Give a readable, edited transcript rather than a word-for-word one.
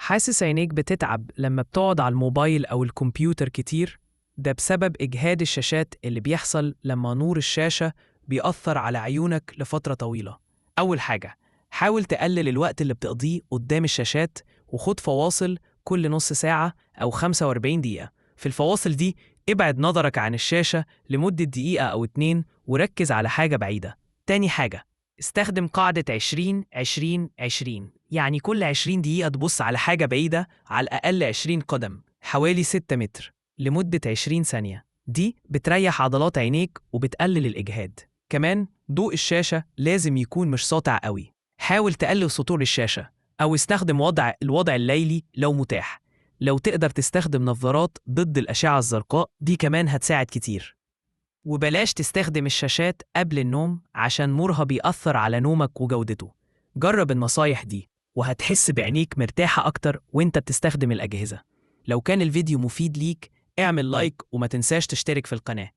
حاسس عينيك بتتعب لما بتقعد على الموبايل أو الكمبيوتر كتير؟ ده بسبب إجهاد الشاشات اللي بيحصل لما نور الشاشة بيأثر على عيونك لفترة طويلة. أول حاجة، حاول تقلل الوقت اللي بتقضيه قدام الشاشات وخد فواصل كل نص ساعة أو 45 دقيقة. في الفواصل دي ابعد نظرك عن الشاشة لمدة دقيقة أو 2 وركز على حاجة بعيدة. تاني حاجة، استخدم قاعدة 20-20-20، يعني كل 20 دقيقة تبص على حاجة بعيدة على الأقل 20 قدم حوالي 6 متر لمدة 20 ثانية. دي بتريح عضلات عينيك وبتقلل الإجهاد. كمان ضوء الشاشة لازم يكون مش ساطع قوي، حاول تقلل سطوع الشاشة أو استخدم الوضع الليلي لو متاح. لو تقدر تستخدم نظارات ضد الأشعة الزرقاء دي كمان هتساعد كتير. وبلاش تستخدم الشاشات قبل النوم عشان نورها بيأثر على نومك وجودته. جرب النصايح دي وهتحس بعينيك مرتاحة أكتر وإنت بتستخدم الأجهزة. لو كان الفيديو مفيد ليك اعمل لايك وما تنساش تشترك في القناة.